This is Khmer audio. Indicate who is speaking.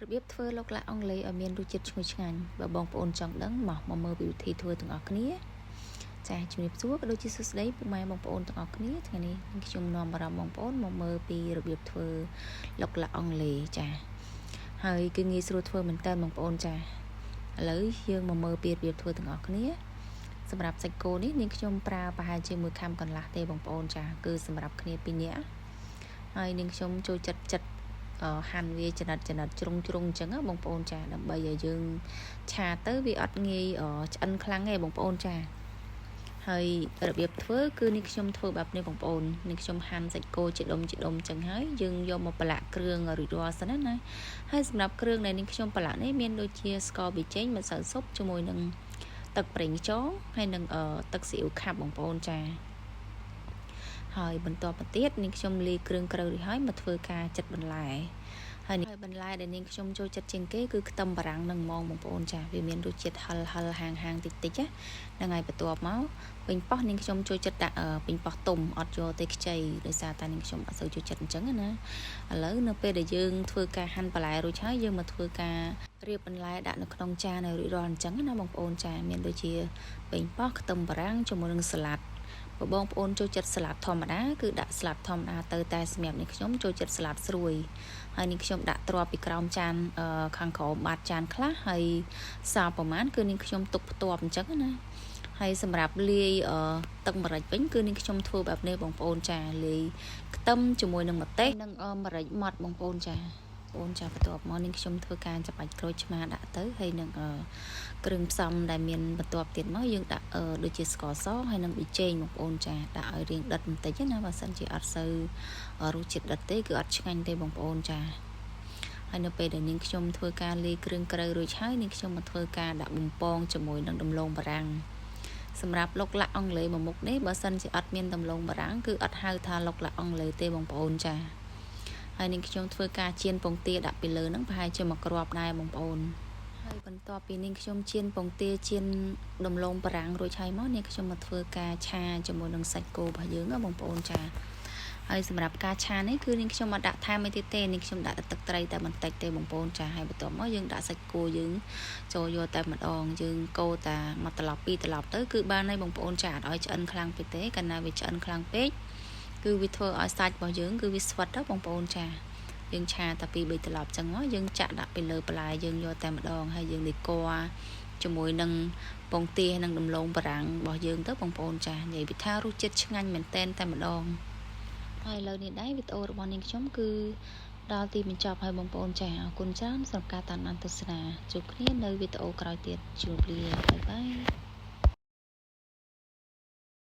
Speaker 1: របៀបធ្វើឡុកឡាក់អង់គ្លេសឲ្យមានរសជាតិឈ្ងុយឆ្ងាញ់បើបងប្អូនចង់ដឹងមកមើលពីវិធីធ្វើទាំងអស់គ្នាចាជំរាបសួរក៏ដូចជាសួស្តីពុកម៉ែបងប្អូនទាំងអស់គ្នាថ្ងៃនេះខ្ញុំនាំអារម្មណ៍បងប្អូនមកមើលពីរបៀបធ្វើឡុកឡាក់អង់គ្លេសចាហើយគឺងាយស្រួលធ្វើមែនតើបងប្អូនចាឥឡូវយើងមកមើលពីរបៀបធ្វើទាំងអស់គ្នាសម្រាប់សាច់គោនេះនាងខ្ញុំប្រើប្រហែលជាមួយខាំកន្លះទេបងប្អូនចាគឺសម្រាប់គ្នា2នាក់ហើយនាងខ្ញុំចូលចិត្តហាន់វាចំណិតជ្រុងអញ្ចឹងបងប្អូនចាដើម្បីឲ្យយើងឆាទៅវាអត់ងាយឆ្អិនខ្លាំងទេបងប្អូនចាហើយរបៀបធ្វើគឺនេះខ្ញុំធ្វើបែបនេះបងប្អូននេះខ្ញុំហាន់សាច់គោជាដុំអញ្ចឹងហើយយើងយកមកប្រឡាក់គ្រឿងរួចរាល់សិនណាហើយសម្រាប់គ្រឿងដែលនេះខ្ញុំប្រឡាក់នេះមានដូចជាស្ករប៊ីចេងម្សៅស៊ុបជាមួយនឹងទឹកប្រេងខ្យងហើយនឹងទឹកស៊ីអ៊ូខាប់បងប្អូនចាហើយបន្តមកទៀតនាងខ្ញុំលាយគ្រឿងក្រៅរួចហើយមកធ្វើការចិតបន្លែហើយបន្លែដែលនាងខ្ញុំចូលចិត្តជាងគេគឺខ្ទឹមបារាំងនិងម៉ងបងប្អូនចាវាមានរសជាតិហឹលហាងតិចហ្នឹងហើយបន្ទាប់មកពេញប៉ោះនាងខ្ញុំចូលចិត្តដាក់ពេញប៉ោះទុំអត់យកទេខ្ចីដោយសារតែនាងខ្ញុំអត់សូវចូលចិត្តអញ្ចឹងណាឥឡូវនៅពេលដែលយើងធ្វើការហាន់បន្លែរួចហើយយើងមកធ្វើការរៀបបន្លែដាក់នៅក្នុងចានឲ្យរួចរាល់អញ្ចឹងណាបងប្អូនចាមានដូចជាពេញប៉ោះខ្ទឹមបារាំងជាមួយនឹងសាឡាត់បងប្អូនចូលចិត្តសាឡាត់ធម្មតាគឺដាក់សាឡាត់ធម្មតាទៅតែសម្រាប់នេះខ្ញុំចូលចិត្តសាឡាត់ស្រួយហើយនេះខ្ញុំដាក់ទ្រាប់ពីក្រោមចានខាងក្រោមបាតចានខ្លះហើយសាប្រមាណគឺនេះខ្ញុំទុកផ្ទាប់អញ្ចឹងណាហើយសម្រាប់លាយទឹកម្រេចវិញគឺនេះខ្ញុំធ្វើបែបនេះបងប្អូនចាលាយខ្ទឹមជាមួយនឹងម្ទេសនិងម្រេចម៉ត់បងប្អូនចាបងចាបន្ទាប់មកនេះខ្ញុំធ្វើការចាប់បាច់ក្រូចឆ្មាដាក់ទៅហើយនឹងគ្រឿងផ្សំដែលមានបន្ទាប់ទៀតមកយើងដាក់ដូចជាស្ករសហើយនឹងប៊ីចេងបងប្អូនចាដាក់ឲ្យរាងដិតបន្តិចណាបើសិនជាអត់សូវរសជាតិដិតទេគឺអត់ឆ្ងាញ់ទេបងប្អូនចាហើយនៅពេលដែលនាងខ្ញុំធ្វើការលាយគ្រឿងក្រៅរួចហើយនាងខ្ញុំមកធ្វើការដាក់បំពងជាមួយនឹងដំឡូងបារាំងសម្រាប់ឡុកឡាក់អង់គ្លេសមួយមុខនេះបើសិនជាអត់មានដំឡូងបារាំងគឺអត់ហៅថាឡុកឡាក់អង់គ្លេសទេបងប្អូនចាហើយនាងខ្ញុំធ្វើការចៀនពងទាដាក់ពីលើហ្នឹងប្រហែលជាមួយគ្រាប់ដែរបងប្អូនហើយបន្ទាប់ពីនាងខ្ញុំចៀនពងទាចៀនដំឡូងបារាំងរួចហើយមកនាងខ្ញុំមកធ្វើការឆាជាមួយនឹងសាច់គោរបស់យើងបងប្អូនចាហើយសម្រាប់ការឆានេះគឺនាងខ្ញុំមកដាក់ថែមអីទៀតទេនាងខ្ញុំដាក់ទឹកត្រីតែបន្តិចទេបងប្អូនចាហើយបន្ទាប់មកយើងដាក់សាច់គោយើងចូលយកតែម្ដងយើងកូរតែមួយត្រឡប់ពីរត្រឡប់ទៅគឺបានហើយបងប្អូនចាអត់ឲ្យឆ្អិនខ្លាំងពេកទេកាលណាវាឆ្អិនខ្លាំងពេកគឺវាធ្វើឲ្យសាច់របស់យើងគឺវាស្វិតទៅបងប្អូនចាយើងឆាតែពី3ត្រឡប់ចឹងមកយើងចាក់ដាក់ពីលើបន្លែយើងយកតែម្ដងហើយយើងលាយគល់ជាមួយនឹងពងទានិងដំឡូងបារាំងរបស់យើងទៅបងប្អូនចានិយាយពីថារសជាតិឆ្ងាញ់មែនតែនតែម្ដងហើយឥឡូវនេះដែរវីដេអូរបស់នាងខ្ញុំគឺដល់ទីបញ្ចប់ហើយបងប្អូនចាអរគុណច្រើនសម្រាប់ការតាមដានទស្សនាជួបគ្នានៅវីដេអូក្រោយទៀតជួបលាបាយបាយ